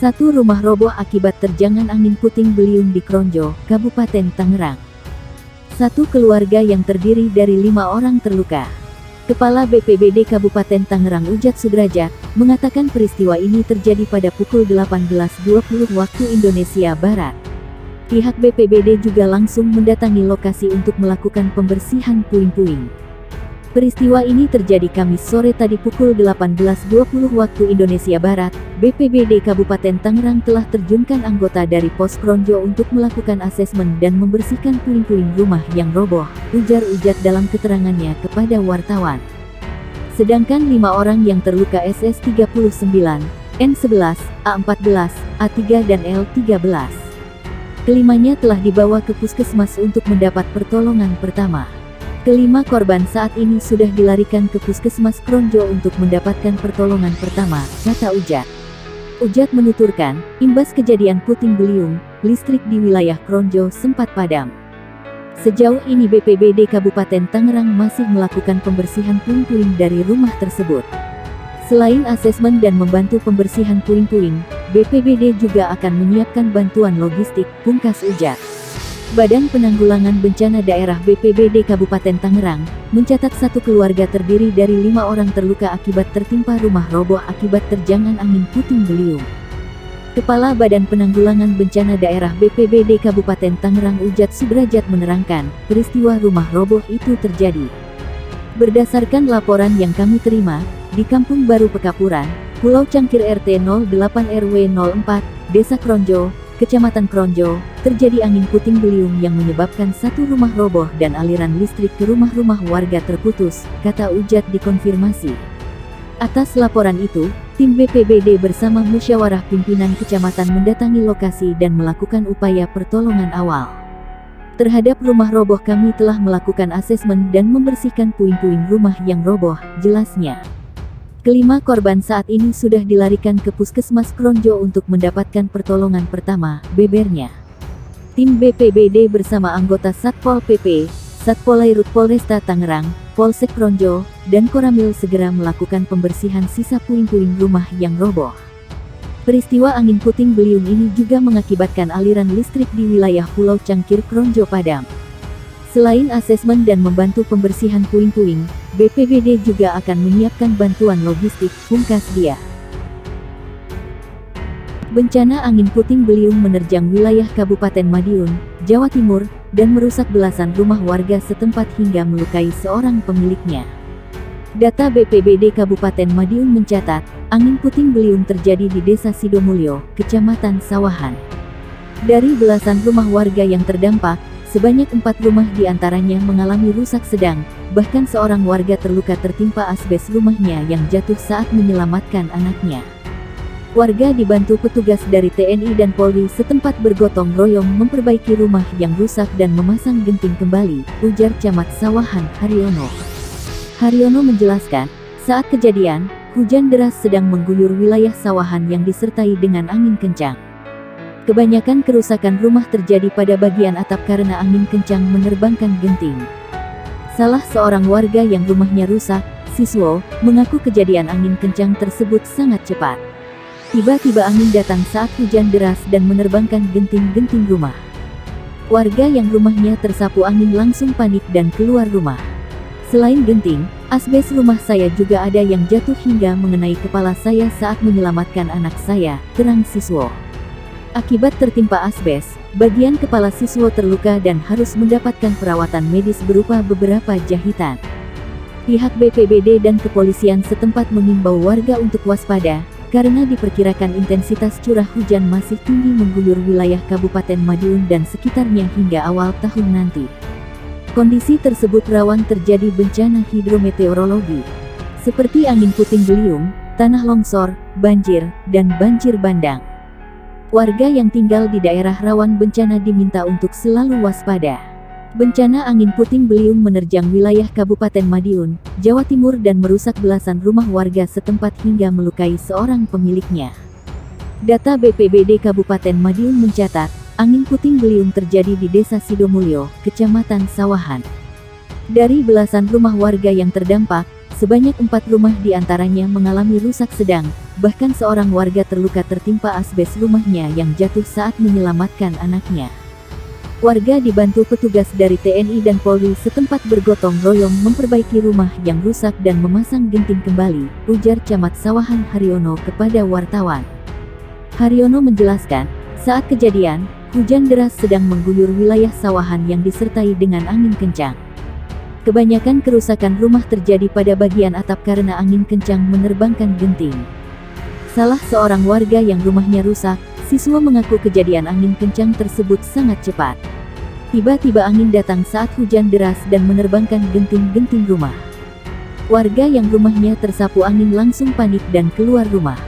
Satu rumah roboh akibat terjangan angin puting beliung di Kronjo, Kabupaten Tangerang. Satu keluarga yang terdiri dari 5 orang terluka. Kepala BPBD Kabupaten Tangerang Ujat Sudrajat mengatakan peristiwa ini terjadi pada pukul 18.20 waktu Indonesia Barat. Pihak BPBD juga langsung mendatangi lokasi untuk melakukan pembersihan puing-puing. Peristiwa ini terjadi Kamis sore tadi pukul 18.20 waktu Indonesia Barat. BPBD Kabupaten Tangerang telah terjunkan anggota dari Pos Kronjo untuk melakukan asesmen dan membersihkan puing-puing rumah yang roboh, ujar Ujat dalam keterangannya kepada wartawan. Sedangkan 5 orang yang terluka SS39, N11, A14, A3 dan L13. Kelimanya telah dibawa ke puskesmas untuk mendapat pertolongan pertama. Kelima korban saat ini sudah dilarikan ke puskesmas Kronjo untuk mendapatkan pertolongan pertama, kata Ujat. Ujat menuturkan, imbas kejadian puting beliung, listrik di wilayah Kronjo sempat padam. Sejauh ini BPBD Kabupaten Tangerang masih melakukan pembersihan puing-puing dari rumah tersebut. Selain asesmen dan membantu pembersihan puing-puing, BPBD juga akan menyiapkan bantuan logistik, pungkas Ujat. Badan Penanggulangan Bencana Daerah BPBD Kabupaten Tangerang mencatat satu keluarga terdiri dari 5 orang terluka akibat tertimpa rumah roboh akibat terjangan angin puting beliung. Kepala Badan Penanggulangan Bencana Daerah BPBD Kabupaten Tangerang Ujat Sudrajat menerangkan, peristiwa rumah roboh itu terjadi berdasarkan laporan yang kami terima, di Kampung Baru Pekapuran, Pulau Cangkir RT 08 RW 04, Desa Kronjo, Kecamatan Kronjo, terjadi angin puting beliung yang menyebabkan satu rumah roboh dan aliran listrik ke rumah-rumah warga terputus, kata Ujat dikonfirmasi. Atas laporan itu, tim BPBD bersama musyawarah pimpinan kecamatan mendatangi lokasi dan melakukan upaya pertolongan awal. Terhadap rumah roboh kami telah melakukan asesmen dan membersihkan puing-puing rumah yang roboh, jelasnya. Kelima korban saat ini sudah dilarikan ke Puskesmas Kronjo untuk mendapatkan pertolongan pertama, bebernya. Tim BPBD bersama anggota Satpol PP, Satpol Airut Polresta Tangerang, Polsek Kronjo, dan Koramil segera melakukan pembersihan sisa puing-puing rumah yang roboh. Peristiwa angin puting beliung ini juga mengakibatkan aliran listrik di wilayah Pulau Cangkir Kronjo padam. Selain asesmen dan membantu pembersihan puing-puing, BPBD juga akan menyiapkan bantuan logistik, pungkas dia. Bencana angin puting beliung menerjang wilayah Kabupaten Madiun, Jawa Timur, dan merusak belasan rumah warga setempat hingga melukai seorang pemiliknya. Data BPBD Kabupaten Madiun mencatat, angin puting beliung terjadi di Desa Sidomulyo, Kecamatan Sawahan. Dari belasan rumah warga yang terdampak, sebanyak 4 rumah diantaranya mengalami rusak sedang, bahkan seorang warga terluka tertimpa asbes rumahnya yang jatuh saat menyelamatkan anaknya. Warga dibantu petugas dari TNI dan Polri setempat bergotong royong memperbaiki rumah yang rusak dan memasang genting kembali, ujar Camat Sawahan, Haryono. Haryono menjelaskan, saat kejadian, hujan deras sedang mengguyur wilayah Sawahan yang disertai dengan angin kencang. Kebanyakan kerusakan rumah terjadi pada bagian atap karena angin kencang menerbangkan genting. Salah seorang warga yang rumahnya rusak, Siswo, mengaku kejadian angin kencang tersebut sangat cepat. Tiba-tiba angin datang saat hujan deras dan menerbangkan genting-genting rumah. Warga yang rumahnya tersapu angin langsung panik dan keluar rumah. Selain genting, asbes rumah saya juga ada yang jatuh hingga mengenai kepala saya saat menyelamatkan anak saya, terang Siswo. Akibat tertimpa asbes, bagian kepala Siswo terluka dan harus mendapatkan perawatan medis berupa beberapa jahitan. Pihak BPBD dan kepolisian setempat mengimbau warga untuk waspada, karena diperkirakan intensitas curah hujan masih tinggi mengguyur wilayah Kabupaten Madiun dan sekitarnya hingga awal tahun nanti. Kondisi tersebut rawan terjadi bencana hidrometeorologi, seperti angin puting beliung, tanah longsor, banjir, dan banjir bandang. Warga yang tinggal di daerah rawan bencana diminta untuk selalu waspada. Bencana angin puting beliung menerjang wilayah Kabupaten Madiun, Jawa Timur dan merusak belasan rumah warga setempat hingga melukai seorang pemiliknya. Data BPBD Kabupaten Madiun mencatat, angin puting beliung terjadi di Desa Sidomulyo, Kecamatan Sawahan. Dari belasan rumah warga yang terdampak, Sebanyak 4 rumah di antaranya mengalami rusak sedang, bahkan seorang warga terluka tertimpa asbes rumahnya yang jatuh saat menyelamatkan anaknya. Warga dibantu petugas dari TNI dan Polri setempat bergotong royong memperbaiki rumah yang rusak dan memasang genting kembali, ujar Camat Sawahan Haryono kepada wartawan. Haryono menjelaskan, saat kejadian, hujan deras sedang mengguyur wilayah Sawahan yang disertai dengan angin kencang. Kebanyakan kerusakan rumah terjadi pada bagian atap karena angin kencang menerbangkan genting. Salah seorang warga yang rumahnya rusak, siswa mengaku kejadian angin kencang tersebut sangat cepat. Tiba-tiba angin datang saat hujan deras dan menerbangkan genting-genting rumah. Warga yang rumahnya tersapu angin langsung panik dan keluar rumah.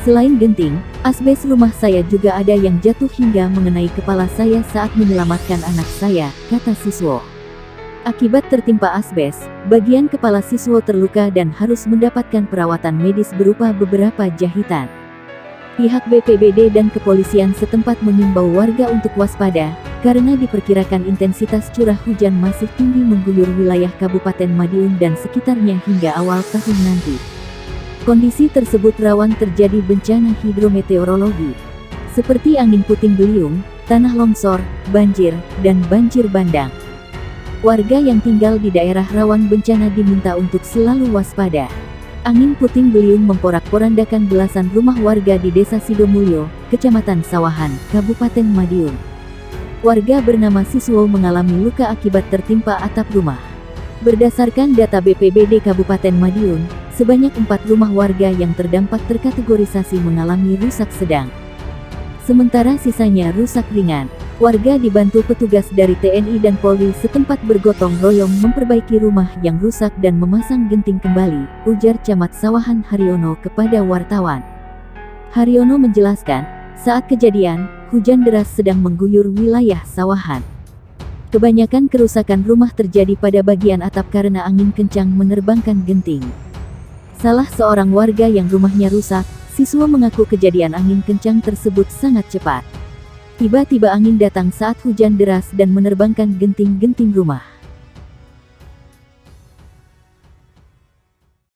Selain genting, asbes rumah saya juga ada yang jatuh hingga mengenai kepala saya saat menyelamatkan anak saya, kata siswa. Akibat tertimpa asbes, bagian kepala siswa terluka dan harus mendapatkan perawatan medis berupa beberapa jahitan. Pihak BPBD dan kepolisian setempat mengimbau warga untuk waspada, karena diperkirakan intensitas curah hujan masih tinggi mengguyur wilayah Kabupaten Madiun dan sekitarnya hingga awal tahun nanti. Kondisi tersebut rawan terjadi bencana hidrometeorologi, seperti angin puting beliung, tanah longsor, banjir, dan banjir bandang. Warga yang tinggal di daerah rawan bencana diminta untuk selalu waspada. Angin puting beliung memporak-porandakan belasan rumah warga di Desa Sidomulyo, Kecamatan Sawahan, Kabupaten Madiun. Warga bernama Siswo mengalami luka akibat tertimpa atap rumah. Berdasarkan data BPBD Kabupaten Madiun, sebanyak 4 rumah warga yang terdampak terkategorisasi mengalami rusak sedang. Sementara sisanya rusak ringan. Warga dibantu petugas dari TNI dan Polri setempat bergotong royong memperbaiki rumah yang rusak dan memasang genting kembali, ujar Camat Sawahan Haryono kepada wartawan. Haryono menjelaskan, saat kejadian, hujan deras sedang mengguyur wilayah Sawahan. Kebanyakan kerusakan rumah terjadi pada bagian atap karena angin kencang menerbangkan genting. Salah seorang warga yang rumahnya rusak, siswa mengaku kejadian angin kencang tersebut sangat cepat. Tiba-tiba angin datang saat hujan deras dan menerbangkan genting-genting rumah.